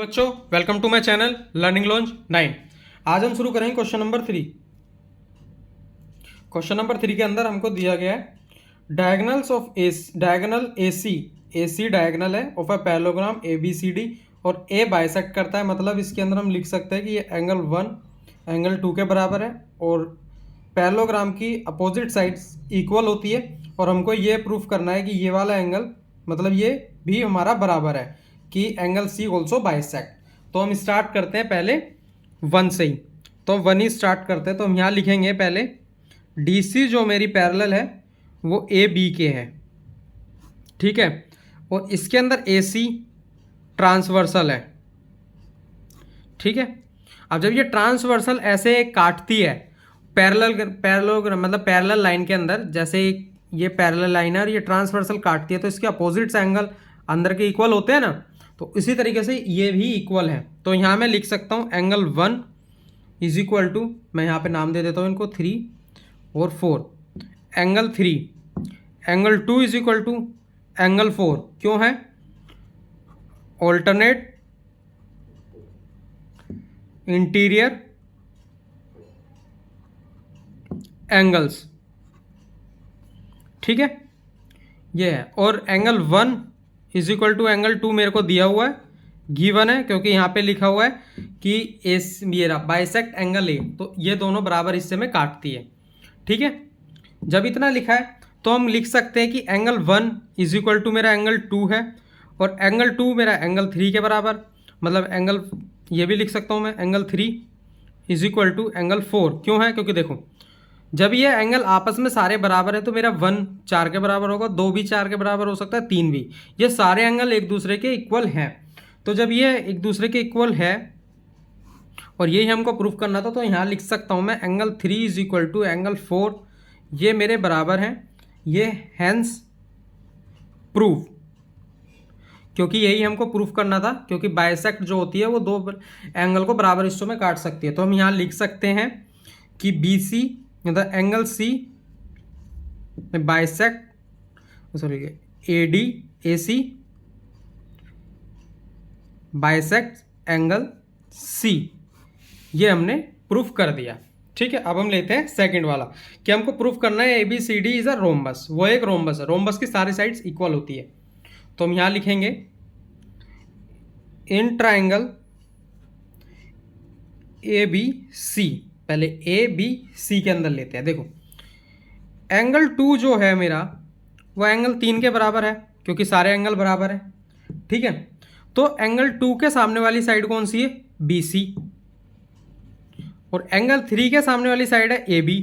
बच्चों, welcome to my channel learning launch 9। आज हम शुरू करेंगे क्वेश्चन नंबर 3। क्वेश्चन नंबर 3 के अंदर हमको दिया गया है diagonals of diagonal AC diagonal है ऑफ अ पैरेललोग्राम ABCD और A बाइसेक्ट करता है। मतलब इसके अंदर हम लिख सकते हैं कि ये एंगल 1 एंगल 2 के बराबर है और पैरेललोग्राम की अपोजिट साइड्स इक्वल होती है और हमको ये प्रूफ करना है कि ये वाला एंगल मतलब ये भी हमारा बराबर है कि एंगल C ऑल्सो बाइसेक्ट। तो हम स्टार्ट करते हैं पहले 1 से ही। तो 1 ही स्टार्ट करते हैं। तो हम यहाँ लिखेंगे पहले DC जो मेरी पैरेलल है वो AB के है, ठीक है। और इसके अंदर AC ट्रांसवर्सल है, ठीक है। अब जब ये ट्रांसवर्सल ऐसे काटती है पैरेलल मतलब पैरेलल लाइन के अंदर, जैसे ये पैरेलल लाइन है और ये ट्रांसवर्सल काटती है तो इसके अपोजिट्स एंगल अंदर के इक्वल होते हैं ना, तो इसी तरीके से ये भी इक्वल है। तो यहाँ मैं लिख सकता हूँ एंगल 1 इज इक्वल टू, मैं यहाँ पे नाम दे देता हूँ इनको 3 और 4, angle 3 angle 2 is equal to angle 4। क्यों है? ऑल्टरनेट इंटीरियर एंगल्स, ठीक है, ये है। और angle 1 is equal to angle 2 मेरे को दिया हुआ है, गिवन है, क्योंकि यहाँ पे लिखा हुआ है कि एस मेरा बाइसेक्ट एंगल ए, तो ये दोनों बराबर हिस्से में काटती है, ठीक है। जब इतना लिखा है तो हम लिख सकते हैं कि एंगल 1 इज इक्वल टू मेरा एंगल 2 है और एंगल 2 मेरा एंगल 3 के बराबर, मतलब एंगल ये भी लिख सकता हूँ मैं angle 3 is equal to angle 4। क्यों है? क्योंकि देखो जब ये एंगल आपस में सारे बराबर है तो मेरा 1 4 के बराबर होगा, 2 भी 4 के बराबर हो सकता है, 3 भी। ये सारे एंगल एक दूसरे के इक्वल हैं। तो जब ये एक दूसरे के इक्वल है और यही हमको प्रूफ करना था, तो यहाँ लिख सकता हूँ मैं angle 3 is equal to angle 4, ये मेरे बराबर हैं, ये हैंस प्रूफ, क्योंकि यही हमको प्रूफ करना था, क्योंकि बाइसेक्ट जो होती है वो दो एंगल को बराबर हिस्सों में काट सकती है। तो हम यहाँ लिख सकते हैं कि BC मतलब angle C bisect AC bisect angle C, ये हमने प्रूफ कर दिया, ठीक है। अब हम लेते हैं सेकंड वाला कि हमको प्रूफ करना है ABCD इज अ रोम्बस। वो एक रोम्बस है, रोम्बस की सारी साइड्स इक्वल होती है। तो हम यहाँ लिखेंगे इन ट्राइंगल ABC, पहले ABC के अंदर लेते हैं। देखो एंगल 2 जो है मेरा वो एंगल 3 के बराबर है, क्योंकि सारे एंगल बराबर है, ठीक है। तो एंगल 2 के सामने वाली साइड कौन सी है? BC। और एंगल 3 के सामने वाली साइड है AB।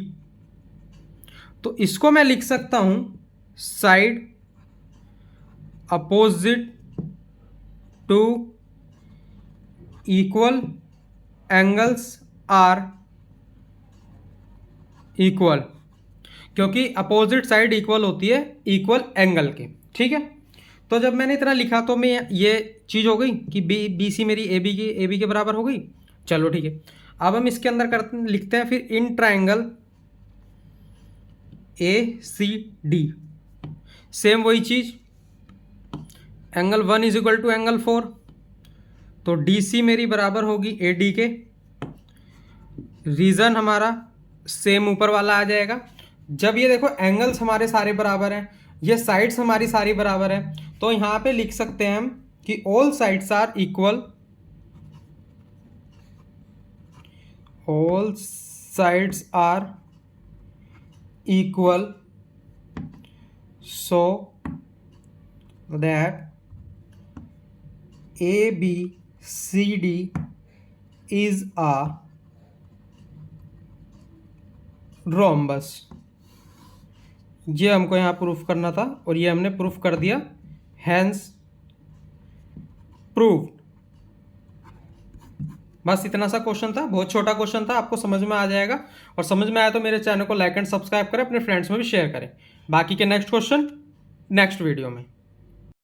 तो इसको मैं लिख सकता हूं side opposite to equal angles are equal, क्योंकि अपोजिट साइड इक्वल होती है इक्वल एंगल के, ठीक है। तो जब मैंने इतना लिखा तो मैं ये चीज़ हो गई कि BC मेरी AB के बराबर हो गई। चलो ठीक है, अब हम इसके अंदर लिखते हैं फिर इन ट्राइंगल ACD, सेम वही चीज़, angle 1 is equal to angle 4, तो DC मेरी बराबर होगी AD के। रीज़न हमारा सेम ऊपर वाला आ जाएगा। जब ये देखो एंगल्स हमारे सारे बराबर हैं, ये साइड्स हमारी सारी बराबर है, तो यहाँ पे लिख सकते हैं हम कि all sides are equal, all sides are equal so that ABCD is a rhombus. ये हमको यहाँ प्रूफ करना था और ये हमने प्रूफ कर दिया, हैंस प्रूफ। बस इतना सा क्वेश्चन था, बहुत छोटा क्वेश्चन था, आपको समझ में आ जाएगा। और समझ में आया तो मेरे चैनल को लाइक एंड सब्सक्राइब करें, अपने फ्रेंड्स में भी शेयर करें। बाकी के नेक्स्ट क्वेश्चन नेक्स्ट वीडियो में।